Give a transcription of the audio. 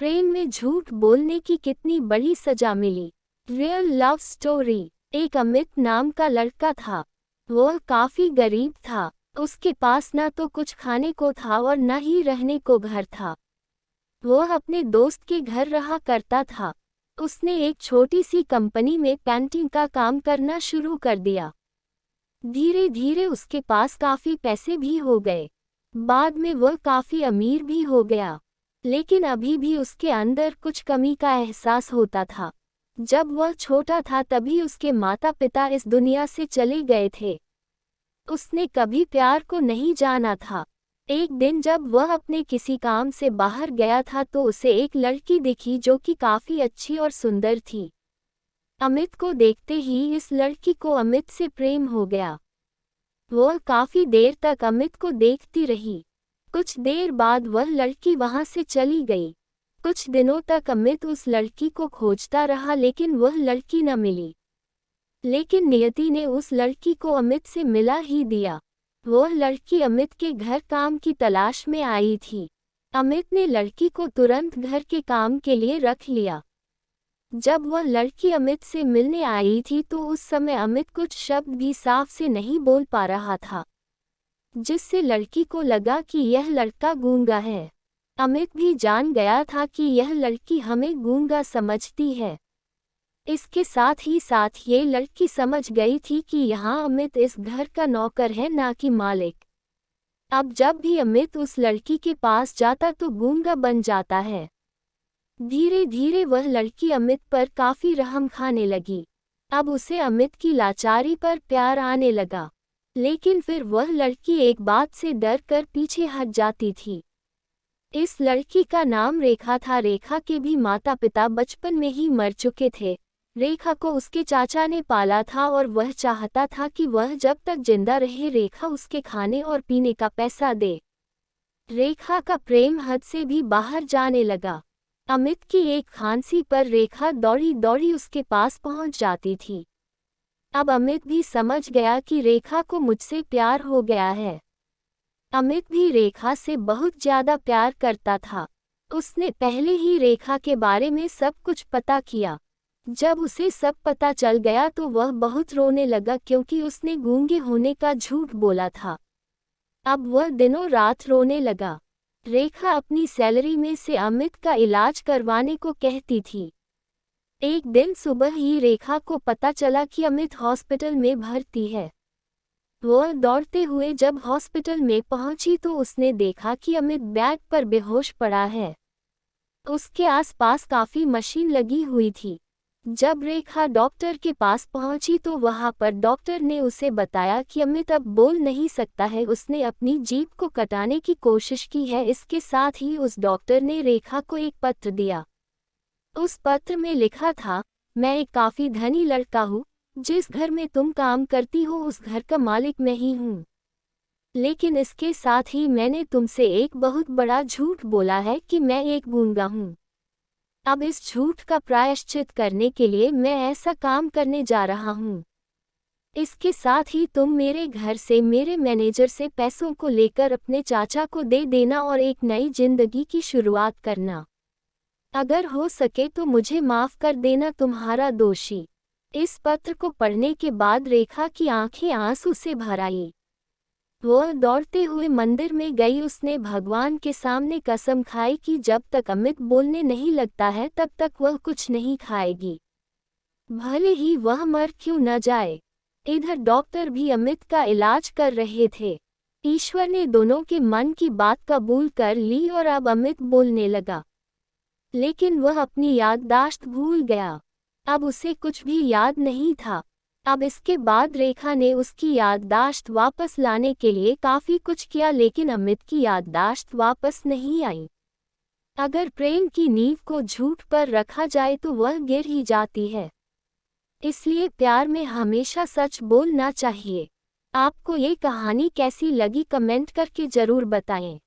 प्रेम में झूठ बोलने की कितनी बड़ी सजा मिली। Real love story. एक अमित नाम का लड़का था। वह काफी गरीब था। उसके पास न तो कुछ खाने को था और न ही रहने को घर था। वह अपने दोस्त के घर रहा करता था। उसने एक छोटी सी कंपनी में पेंटिंग का काम करना शुरू कर दिया। धीरे धीरे उसके पास काफी पैसे भी हो गए। बाद में वह काफी अमीर भी हो गया। लेकिन अभी भी उसके अंदर कुछ कमी का एहसास होता था। जब वह छोटा था तभी उसके माता पिता इस दुनिया से चले गए थे। उसने कभी प्यार को नहीं जाना था। एक दिन जब वह अपने किसी काम से बाहर गया था तो उसे एक लड़की दिखी जो कि काफी अच्छी और सुंदर थी। अमित को देखते ही इस लड़की को अमित से प्रेम हो गया। वह काफी देर तक अमित को देखती रही। कुछ देर बाद वह लड़की वहां से चली गई। कुछ दिनों तक अमित उस लड़की को खोजता रहा लेकिन वह लड़की न मिली। लेकिन नियति ने उस लड़की को अमित से मिला ही दिया। वह लड़की अमित के घर काम की तलाश में आई थी। अमित ने लड़की को तुरंत घर के काम के लिए रख लिया। जब वह लड़की अमित से मिलने आई थी तो उस समय अमित कुछ शब्द भी साफ से नहीं बोल पा रहा था, जिससे लड़की को लगा कि यह लड़का गूंगा है। अमित भी जान गया था कि यह लड़की हमें गूंगा समझती है। इसके साथ ये लड़की समझ गई थी कि यहाँ अमित इस घर का नौकर है ना कि मालिक। अब जब भी अमित उस लड़की के पास जाता तो गूंगा बन जाता है। धीरे धीरे वह लड़की अमित पर काफी रहम खाने लगी। अब उसे अमित की लाचारी पर प्यार आने लगा। लेकिन फिर वह लड़की एक बात से डर कर पीछे हट जाती थी। इस लड़की का नाम रेखा था। रेखा के भी माता पिता बचपन में ही मर चुके थे। रेखा को उसके चाचा ने पाला था और वह चाहता था कि वह जब तक जिंदा रहे रेखा उसके खाने और पीने का पैसा दे। रेखा का प्रेम हद से भी बाहर जाने लगा। अमित की एक खांसी पर रेखा दौड़ी दौड़ी उसके पास पहुंच जाती थी। अब अमित भी समझ गया कि रेखा को मुझसे प्यार हो गया है। अमित भी रेखा से बहुत ज्यादा प्यार करता था। उसने पहले ही रेखा के बारे में सब कुछ पता किया। जब उसे सब पता चल गया तो वह बहुत रोने लगा क्योंकि उसने गूंगे होने का झूठ बोला था। अब वह दिनों रात रोने लगा। रेखा अपनी सैलरी में से अमित का इलाज करवाने को कहती थी। एक दिन सुबह ही रेखा को पता चला कि अमित हॉस्पिटल में भर्ती है। वह दौड़ते हुए जब हॉस्पिटल में पहुंची तो उसने देखा कि अमित बेड पर बेहोश पड़ा है। उसके आसपास काफी मशीन लगी हुई थी। जब रेखा डॉक्टर के पास पहुंची तो वहां पर डॉक्टर ने उसे बताया कि अमित अब बोल नहीं सकता है। उसने अपनी जीभ को कटाने की कोशिश की है। इसके साथ ही उस डॉक्टर ने रेखा को एक पत्र दिया। उस पत्र में लिखा था, मैं एक काफी धनी लड़का हूँ। जिस घर में तुम काम करती हो उस घर का मालिक मैं ही हूँ। लेकिन इसके साथ ही मैंने तुमसे एक बहुत बड़ा झूठ बोला है कि मैं एक गूंगा हूँ। अब इस झूठ का प्रायश्चित करने के लिए मैं ऐसा काम करने जा रहा हूँ। इसके साथ ही तुम मेरे घर से मेरे मैनेजर से पैसों को लेकर अपने चाचा को दे देना और एक नई जिंदगी की शुरुआत करना। अगर हो सके तो मुझे माफ कर देना, तुम्हारा दोषी। इस पत्र को पढ़ने के बाद रेखा की आंखें आंसू से भर आई। वह दौड़ते हुए मंदिर में गई। उसने भगवान के सामने कसम खाई कि जब तक अमित बोलने नहीं लगता है तब तक वह कुछ नहीं खाएगी, भले ही वह मर क्यों न जाए। इधर डॉक्टर भी अमित का इलाज कर रहे थे। ईश्वर ने दोनों के मन की बात कबूल कर ली और अब अमित बोलने लगा। लेकिन वह अपनी याददाश्त भूल गया। अब उसे कुछ भी याद नहीं था। अब इसके बाद रेखा ने उसकी याददाश्त वापस लाने के लिए काफी कुछ किया लेकिन अमित की याददाश्त वापस नहीं आई। अगर प्रेम की नींव को झूठ पर रखा जाए तो वह गिर ही जाती है। इसलिए प्यार में हमेशा सच बोलना चाहिए। आपको ये कहानी कैसी लगी कमेंट करके जरूर बताएं।